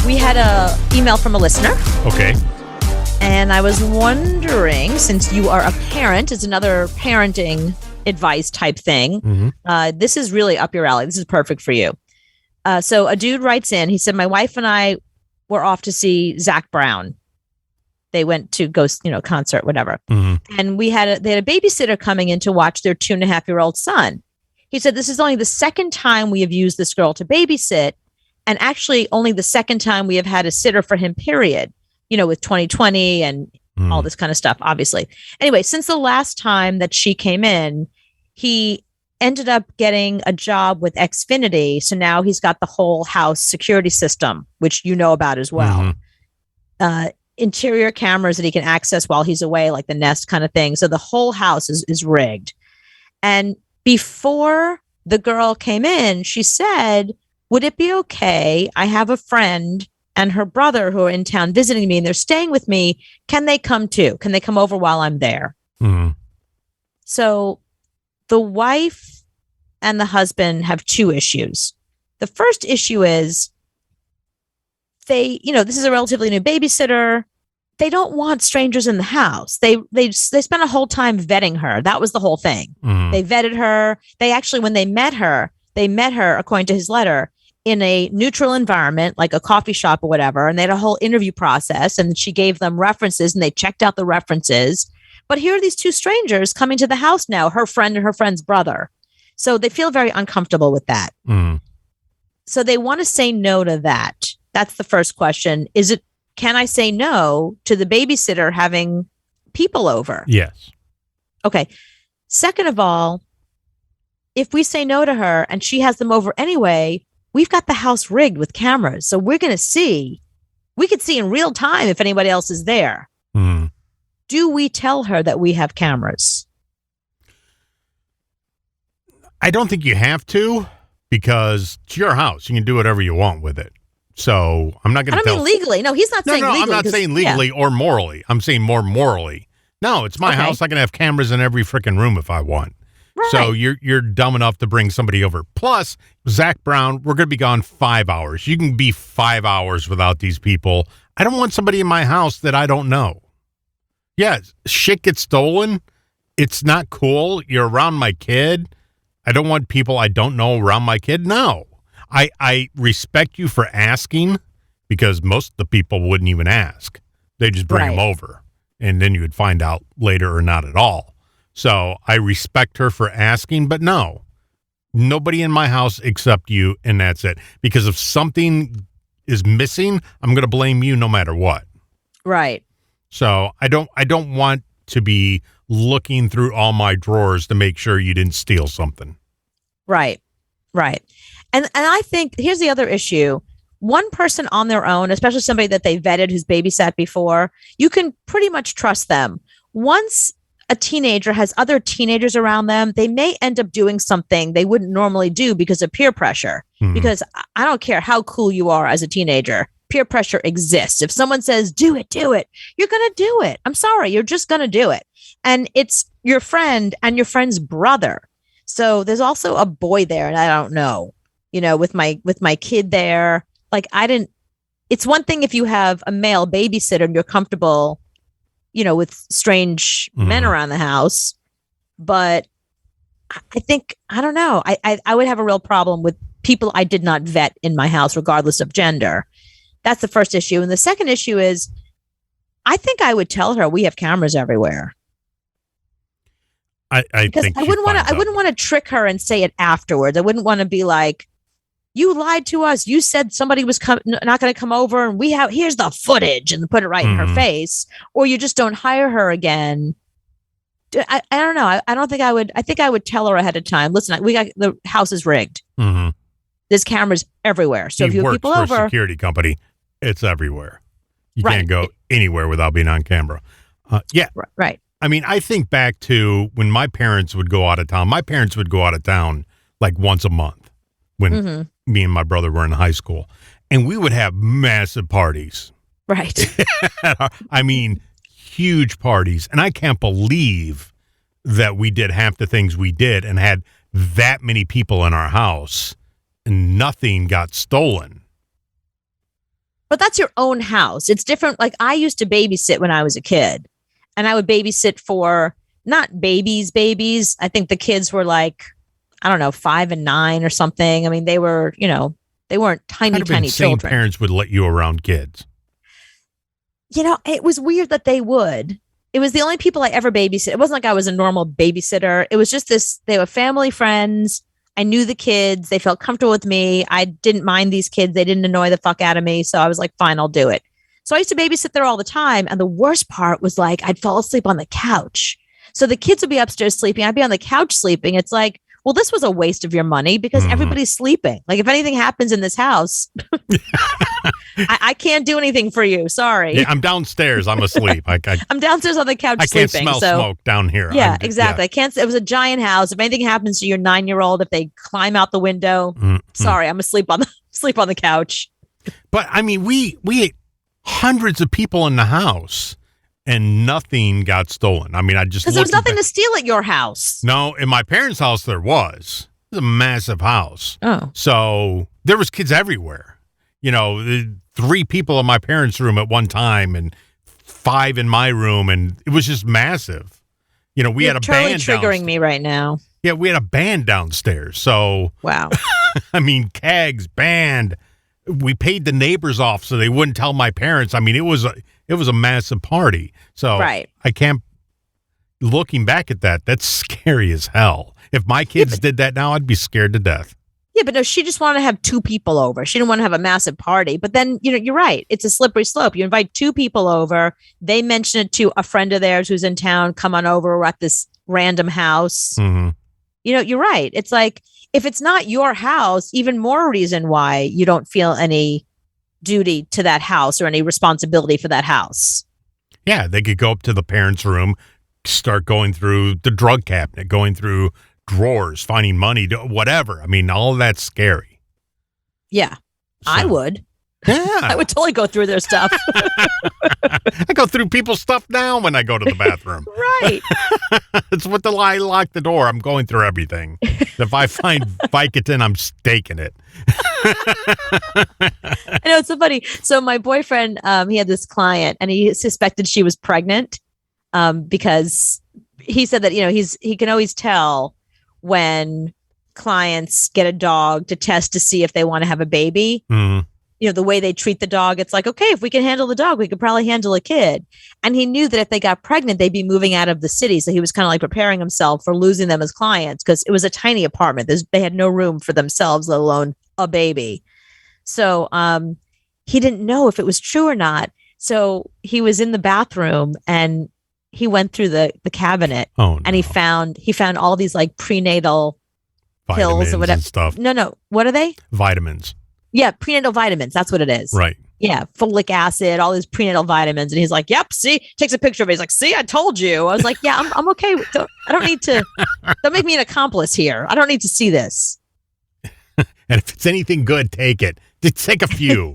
We had a email from a listener. Okay. And I was wondering, since you are a parent, it's another parenting advice type thing. Mm-hmm. This is really up your alley. This is perfect for you. So a dude writes in, he said, my wife and I were off to see Zach Brown. They went to go, concert, whatever. Mm-hmm. And they had a babysitter coming in to watch their 2.5-year-old son. He said, this is only the second time we have used this girl to babysit. And actually only the second time we have had a sitter for him, period. With 2020 and all this kind of stuff, obviously. Anyway, since the last time that she came in, he ended up getting a job with Xfinity. So now he's got the whole house security system, which you know about as well. Mm-hmm. Interior cameras that he can access while he's away, like the Nest kind of thing. So the whole house is rigged. And before the girl came in, she said, would it be okay? I have a friend and her brother who are in town visiting me and they're staying with me. Can they come too? Can they come over while I'm there? Mm-hmm. So the wife and the husband have two issues. The first issue is this is a relatively new babysitter. They don't want strangers in the house. They spent a whole time vetting her. That was the whole thing. Mm-hmm. They vetted her. They actually, when they met her, according to his letter, in a neutral environment, like a coffee shop or whatever. And they had a whole interview process and she gave them references and they checked out the references. But here are these two strangers coming to the house now, her friend and her friend's brother. So they feel very uncomfortable with that. Mm. So they want to say no to that. That's the first question. Can I say no to the babysitter having people over? Yes. Okay. Second of all, if we say no to her and she has them over anyway, we've got the house rigged with cameras. So we could see in real time if anybody else is there. Mm. Do we tell her that we have cameras? I don't think you have to, because it's your house. You can do whatever you want with it. So I'm not going to I don't mean legally. No, he's not saying legally. I'm not saying legally or morally. I'm saying more morally. No, it's my house. I can have cameras in every freaking room if I want. Right. So you're dumb enough to bring somebody over. Plus, Zach Brown, we're going to be gone 5 hours. You can be 5 hours without these people. I don't want somebody in my house that I don't know. Yeah, shit gets stolen. It's not cool. You're around my kid. I don't want people I don't know around my kid. No. I respect you for asking, because most of the people wouldn't even ask. They just bring them over, and then you would find out later or not at all. So I respect her for asking, but no, nobody in my house except you, and that's it. Because if something is missing, I'm going to blame you no matter what. Right. So I don't want to be looking through all my drawers to make sure you didn't steal something. Right. And I think here's the other issue. One person on their own, especially somebody that they vetted who's babysat before, you can pretty much trust them. Once a teenager has other teenagers around them, they may end up doing something they wouldn't normally do because of peer pressure. Mm-hmm. Because I don't care how cool you are as a teenager, peer pressure exists. If someone says, do it, you're going to do it. I'm sorry, you're just going to do it. And it's your friend and your friend's brother. So there's also a boy there, and I don't know, with my kid there. Like it's one thing if you have a male babysitter and you're comfortable, with strange men around the house. But I think, I don't know, I would have a real problem with people I did not vet in my house, regardless of gender. That's the first issue. And the second issue is, I think I would tell her we have cameras everywhere. I think I wouldn't want to trick her and say it afterwards. I wouldn't want to be like, you lied to us. You said somebody was not going to come over, and here's the footage, and put it right in her face. Or you just don't hire her again. I don't know. I don't think I would. I think I would tell her ahead of time. Listen, the house is rigged. Mm-hmm. There's cameras everywhere. So if you have people for over, a security company, it's everywhere. You can't go anywhere without being on camera. Yeah. Right. I mean, I think back to when my parents would go out of town. My parents would go out of town like once a month when me and my brother were in high school. And we would have massive parties. Right. I mean, huge parties. And I can't believe that we did half the things we did and had that many people in our house and nothing got stolen. But that's your own house. It's different. Like I used to babysit when I was a kid, and I would babysit for not babies. I think the kids were like, I don't know, 5 and 9 or something. I mean, they were, they weren't tiny, tiny children. Parents would let you around kids. It was weird that they would. It was the only people I ever babysit. It wasn't like I was a normal babysitter. It was just this, they were family friends. I knew the kids. They felt comfortable with me. I didn't mind these kids. They didn't annoy the fuck out of me. So I was like, fine, I'll do it. So I used to babysit there all the time. And the worst part was like, I'd fall asleep on the couch. So the kids would be upstairs sleeping. I'd be on the couch sleeping. It's like, well, this was a waste of your money because everybody's sleeping. Like if anything happens in this house, I can't do anything for you. Sorry. Yeah, I'm downstairs. I'm asleep. I'm downstairs on the couch sleeping. sleeping. I can't smell smoke down here. Yeah, exactly. I can't. It was a giant house. If anything happens to your 9-year-old, if they climb out the window, sorry, I'm asleep on the couch. But I mean, we had hundreds of people in the house. And nothing got stolen. I mean, because there was nothing to steal at your house. No, in my parents' house there was. It was a massive house. Oh, so there was kids everywhere. 3 people in my parents' room at one time, and 5 in my room, and it was just massive. We had a band. Triggering me right now. Yeah, we had a band downstairs. So wow. I mean, kegs, band. We paid the neighbors off so they wouldn't tell my parents. I mean, it was a massive party. So right. I can't, looking back at that, that's scary as hell. If my kids did that now, I'd be scared to death. Yeah, but no, she just wanted to have 2 people over. She didn't want to have a massive party. But then, you're right. It's a slippery slope. You invite 2 people over. They mention it to a friend of theirs who's in town. Come on over. We're at this random house. Mm-hmm. You're right. It's like, if it's not your house, even more reason why you don't feel any duty to that house or any responsibility for that house. Yeah, they could go up to the parents' room, start going through the drug cabinet, going through drawers, finding money, whatever. I mean, all of that's scary. Yeah, so, I would. Yeah. I would totally go through their stuff. I go through people's stuff now when I go to the bathroom. Right. It's what I lock the door. I'm going through everything. If I find Vicodin, I'm staking it. I know, it's so funny. So my boyfriend, he had this client and he suspected she was pregnant because he said that, he can always tell when clients get a dog to test to see if they want to have a baby. Mm-hmm. The way they treat the dog, it's like, okay, if we can handle the dog, we could probably handle a kid. And he knew that if they got pregnant, they'd be moving out of the city. So he was kind of like preparing himself for losing them as clients because it was a tiny apartment. They had no room for themselves, let alone a baby. So he didn't know if it was true or not. So he was in the bathroom and he went through the cabinet and he found all these like prenatal pills or whatever stuff. No. What are they? Vitamins. Yeah, prenatal vitamins. That's what it is. Right. Yeah, folic acid, all these prenatal vitamins. And he's like, yep, see, takes a picture of it. He's like, see, I told you. I was like, yeah, I'm okay. I don't need to, don't make me an accomplice here. I don't need to see this. And if it's anything good, take it. Just take a few.